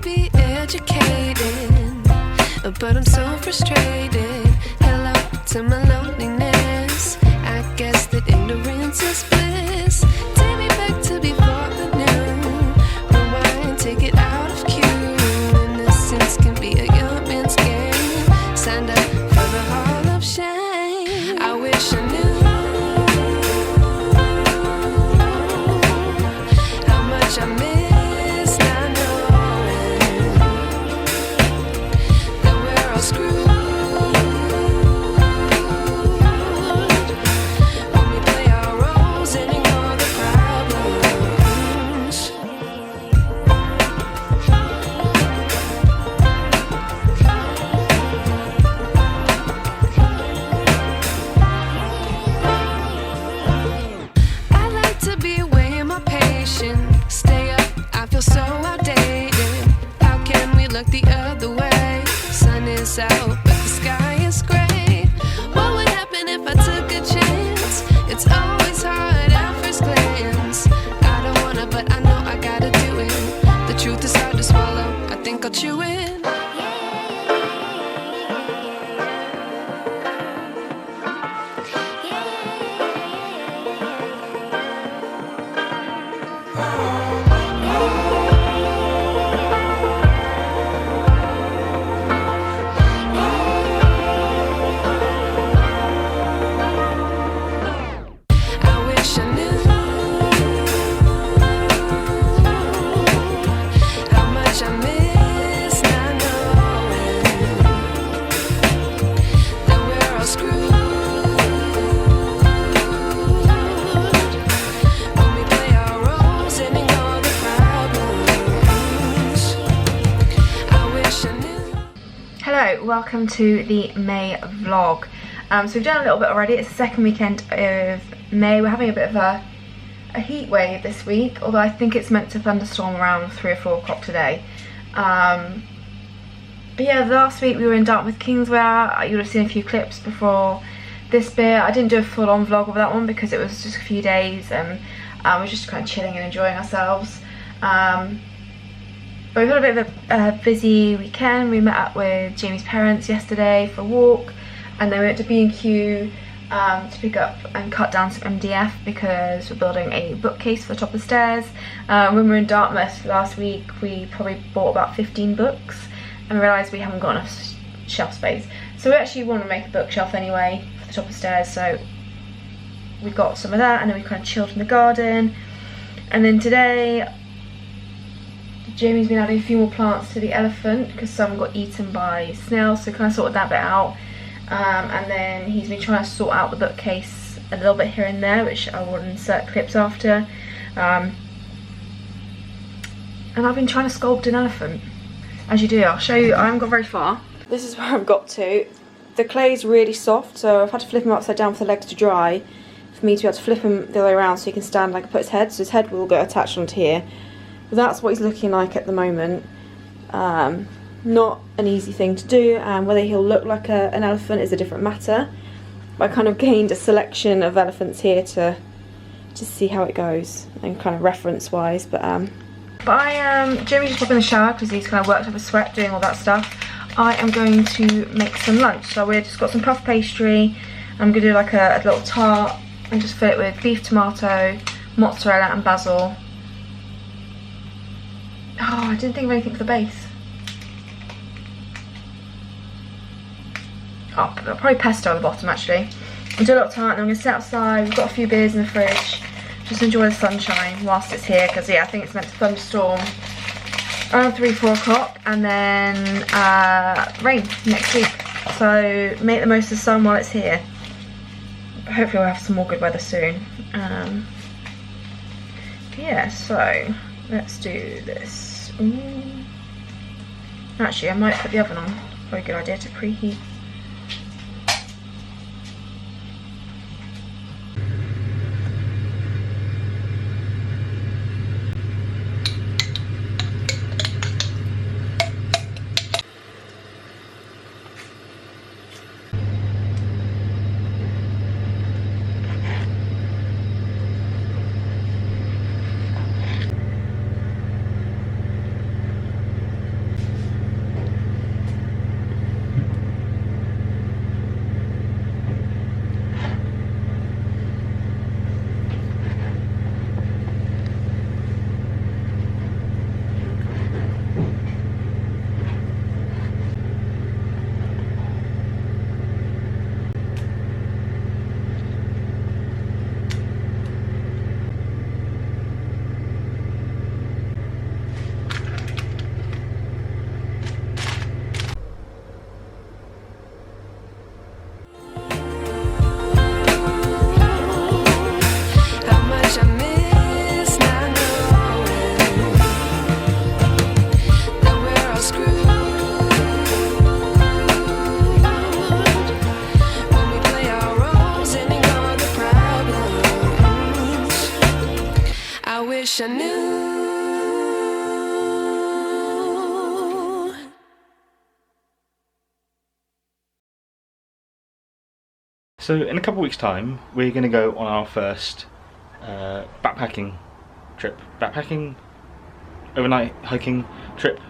be educated, but I'm so frustrated. Hello to my loneliness. I guess that ignorance is bliss. Take me back to before the noon. Rewind, take it out of cue. Innocence can be a young man's game. Signed up for the hall of shame. I wish I knew how much I miss not knowing that we're all screwed when we play our roles and ignore the problems. I like to be way more patient. Stay up, I feel so outdated. How can we look the other way? Sun is out, but the sky is gray. What would happen if I took a chance? It's always hard at first glance. I don't wanna, but I know I gotta do it. The truth is hard to swallow. I think I'll chew it. I wish I knew how much I miss not knowing that we're all screwed when we play our roles and ignore the problems. I wish I knew. Hello, welcome to the May vlog. So we've done a little bit already. It's the second weekend of May. We're having a bit of a heat wave this week, although I think it's meant to thunderstorm around 3 or 4 o'clock today. But yeah, last week we were in Dartmouth Kingswear. You would have seen a few clips before this bit. I didn't do a full-on vlog of that one because it was just a few days and we were just kind of chilling and enjoying ourselves. But we've had a bit of a busy weekend. We met up with Jamie's parents yesterday for a walk, and then we went to B&Q to pick up and cut down some MDF because we're building a bookcase for the top of the stairs. When we were in Dartmouth last week, we probably bought about 15 books and realised we haven't got enough shelf space. So we actually want to make a bookshelf anyway for the top of the stairs, so we got some of that, and then we kind of chilled in the garden. And then today Jamie's been adding a few more plants to the elephant because some got eaten by snails, so kind of sorted that bit out. And then he's been trying to sort out the bookcase a little bit here and there, which I will insert clips after. And I've been trying to sculpt an elephant, as you do. I'll show you. I haven't got very far. This is where I've got to. The clay's really soft, so I've had to flip him upside down for the legs to dry, for me to be able to flip him the other way around so he can stand like I put his head. So his head will get attached onto here. But that's what he's looking like at the moment. Not an easy thing to do, and whether he'll look like an elephant is a different matter. But I kind of gained a selection of elephants here to see how it goes and kind of reference wise. But Jamie just popped in the shower because he's kind of worked up a sweat doing all that stuff. I am going to make some lunch. So we've just got some puff pastry. I'm going to do like a little tart and just fill it with beef, tomato, mozzarella and basil. Oh, I didn't think of anything for the base. Oh, probably pesto at the bottom actually. I'll do a little tart, and I'm going to sit outside. We've got a few beers in the fridge. Just enjoy the sunshine whilst it's here, because yeah, I think it's meant to thunderstorm around 3, 4 o'clock, and then rain next week. So make the most of the sun while it's here. Hopefully we'll have some more good weather soon. Yeah, so let's do this. Ooh. Actually, I might put the oven on. Probably a good idea to preheat. So in a couple of weeks' time, we're going to go on our first backpacking trip. Backpacking, overnight hiking trip.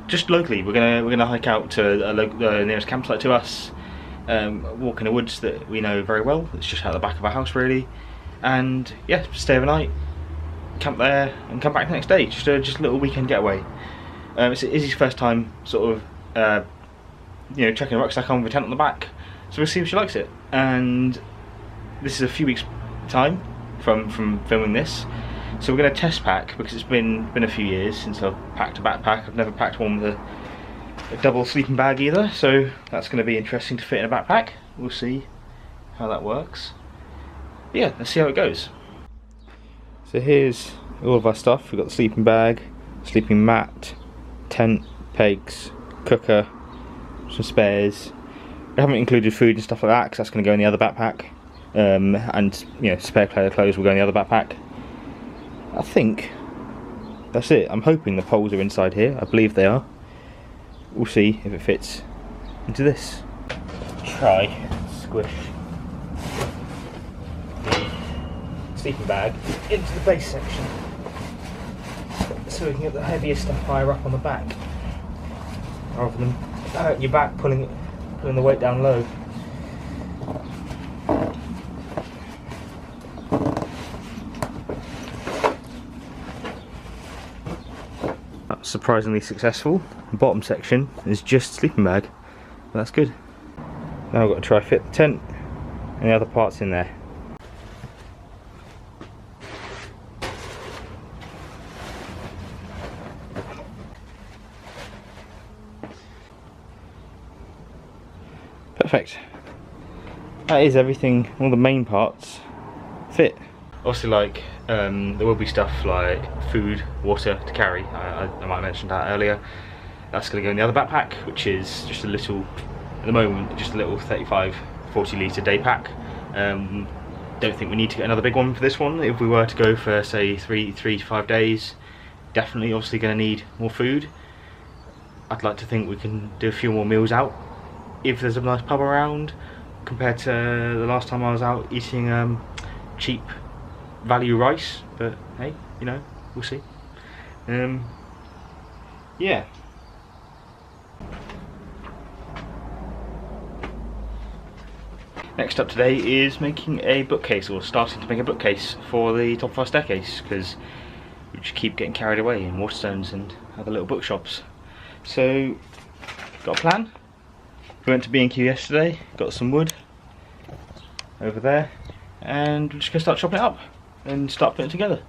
Just locally, we're gonna hike out to the nearest campsite to us. Walk in the woods that we know very well. It's just out the back of our house, really. And yeah, stay overnight, camp there, and come back the next day. Just a little weekend getaway. It's Izzy's first time, sort of, chucking a rucksack on with a tent on the back. So we'll see if she likes it. And this is a few weeks' time from filming this. So we're going to test pack, because it's been a few years since I've packed a backpack. I've never packed one with a double sleeping bag either, so that's going to be interesting to fit in a backpack. We'll see how that works. But yeah, let's see how it goes. So here's all of our stuff. We've got the sleeping bag, sleeping mat, tent, pegs, cooker, some spares. We haven't included food and stuff like that because that's going to go in the other backpack. And spare clothes will go in the other backpack. I think that's it. I'm hoping the poles are inside here. I believe they are. We'll see if it fits into this. Try squish the sleeping bag into the base section so we can get the heavier stuff higher up on the back, rather than hurting your back pulling the weight down low. That's surprisingly successful. The bottom section is just sleeping bag, but that's good. Now I've got to try fit the tent and the other parts in there. Perfect. That is everything. All the main parts fit. Obviously, there will be stuff like food, water to carry. I might have mentioned that earlier. That's going to go in the other backpack, which is just a little, at the moment, just a little 35-40 litre day pack. Don't think we need to get another big one for this one. If we were to go for, say, 3 to 5 days, definitely obviously going to need more food. I'd like to think we can do a few more meals out if there's a nice pub around, compared to the last time I was out eating cheap value rice. But hey, we'll see. Yeah. Next up today is making a bookcase, or starting to make a bookcase for the top of our staircase, because we just keep getting carried away in Waterstones and other little bookshops. So, got a plan. We went to B&Q yesterday, got some wood over there, and we're just going to start chopping it up and start putting it together.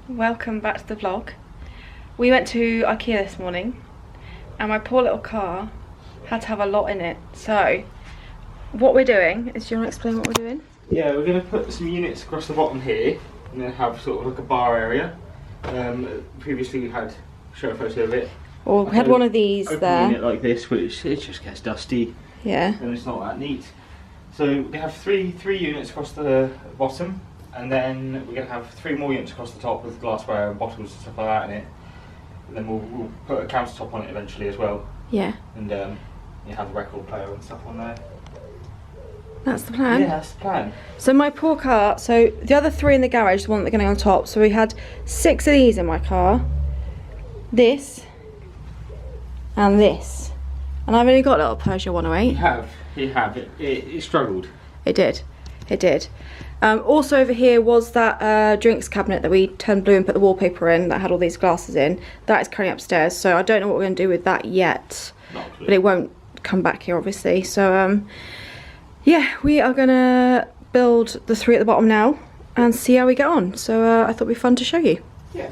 Welcome back to the vlog. We went to IKEA this morning and my poor little car had to have a lot in it. So what we're doing is, do you want to explain what we're doing? Yeah, we're going to put some units across the bottom here and then have sort of like a bar area. Previously we had, show a photo of it. Well, we had one of these there. Unit like this, which it just gets dusty. Yeah. And it's not that neat. So we have three units across the bottom. And then we're going to have 3 more units across the top with glassware and bottles and stuff like that in it. And then we'll put a countertop on it eventually as well. Yeah. And you have the record player and stuff on there. That's the plan? Yeah, that's the plan. So my poor car, so the other 3 in the garage, the one that are going to go on top. So we had 6 of these in my car. This. And this. And I've only got a little Peugeot 108. You have. It struggled. It did. It did. Also over here was that drinks cabinet that we turned blue and put the wallpaper in that had all these glasses in. That is currently upstairs, so I don't know what we're going to do with that yet. But it won't come back here obviously. So yeah, we are gonna build the 3 at the bottom now and see how we get on. So I thought it'd be fun to show you. Yeah.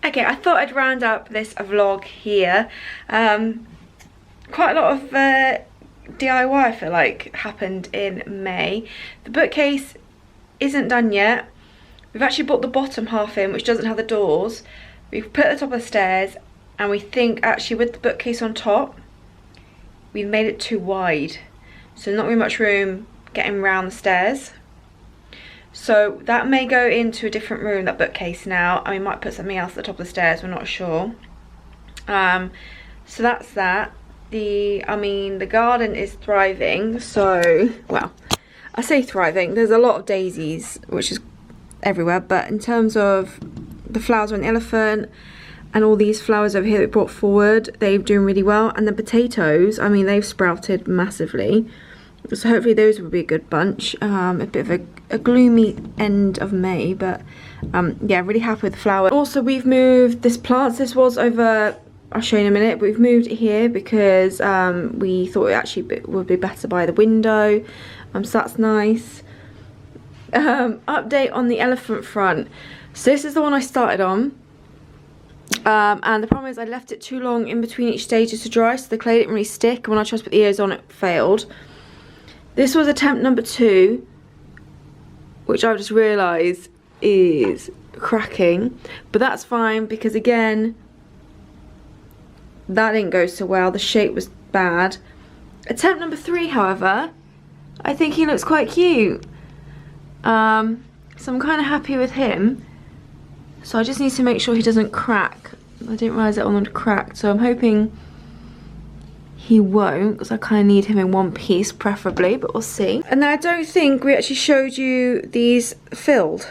Okay, I thought I'd round up this vlog here. Quite a lot of DIY I feel like happened in May. The bookcase isn't done yet. We've actually brought the bottom half in, which doesn't have the doors. We've put it at the top of the stairs, and we think actually with the bookcase on top, we've made it too wide. So not really much room getting round the stairs. So that may go into a different room, that bookcase now, and we might put something else at the top of the stairs, we're not sure. So that's that. The garden is thriving, so, well, I say thriving, there's a lot of daisies, which is everywhere, but in terms of the flowers on the elephant, and all these flowers over here that we brought forward, they're doing really well, and the potatoes, I mean, they've sprouted massively. So hopefully those will be a good bunch. A bit of a gloomy end of May, but yeah, really happy with the flower. Also, we've moved this plant. This was over, I'll show you in a minute, but we've moved it here because we thought it actually would be better by the window. So that's nice. Update on the elephant front. So this is the one I started on. And the problem is I left it too long in between each stages to dry, so the clay didn't really stick, and when I tried to put the ears on it failed. This was attempt number 2, which I've just realised is cracking, but that's fine because again, that didn't go so well, the shape was bad. Attempt number 3, however, I think he looks quite cute. So I'm kind of happy with him. So I just need to make sure he doesn't crack. I didn't realise that one would crack, so I'm hoping he won't, because I kind of need him in one piece preferably, but we'll see. And then I don't think we actually showed you these filled.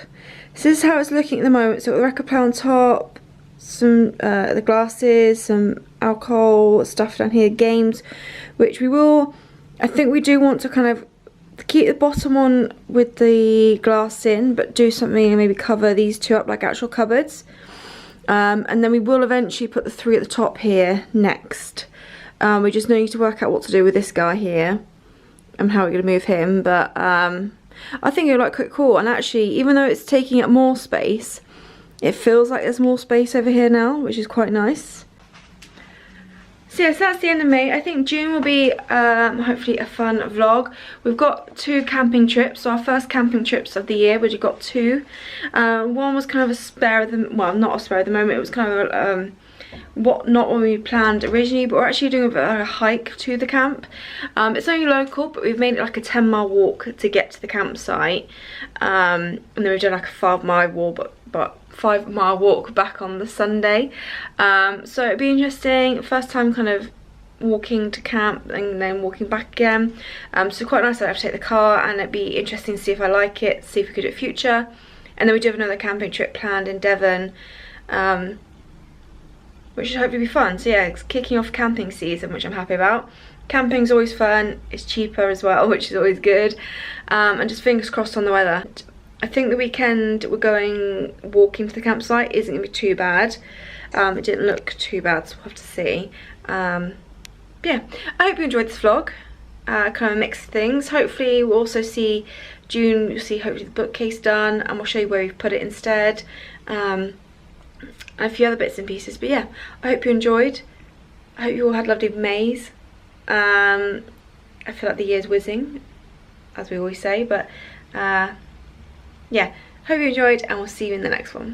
So this is how it's looking at the moment. So the record player on top, some the glasses, some alcohol stuff down here, games, which we will, I think we do want to kind of keep the bottom on with the glass in, but do something and maybe cover these two up like actual cupboards. And then we will eventually put the 3 at the top here next. We just need to work out what to do with this guy here and how we're going to move him, but I think it would look quite cool. And actually, even though it's taking up more space, it feels like there's more space over here now, which is quite nice. So yes, that's the end of May. I think June will be hopefully a fun vlog. We've got 2 camping trips, so our first camping trips of the year, which we've got 2. One was kind of a spare of the, well, not a spare at the moment, it was kind of a, not what we planned originally, but we're actually doing a bit of a hike to the camp. It's only local, but we've made it like a 10-mile walk to get to the campsite, and then we've done like a 5-mile walk, but 5-mile walk back on the Sunday. So it'd be interesting, first time kind of walking to camp and then walking back again, so quite nice. I have to take the car, and it'd be interesting to see if I like it, see if we could do it future. And then we do have another camping trip planned in Devon, which should hopefully be fun. So yeah, it's kicking off camping season, which I'm happy about. Camping's always fun, it's cheaper as well, which is always good, and just fingers crossed on the weather. I think the weekend we're going walking to the campsite isn't going to be too bad. It didn't look too bad, so we'll have to see. Yeah, I hope you enjoyed this vlog. Kind of mixed things. Hopefully we'll also see June, you'll see hopefully the bookcase done, and we'll show you where we've put it instead. And a few other bits and pieces, but yeah, I hope you enjoyed. I hope you all had lovely Mays. I feel like the year's whizzing, as we always say, but yeah, hope you enjoyed, and we'll see you in the next one.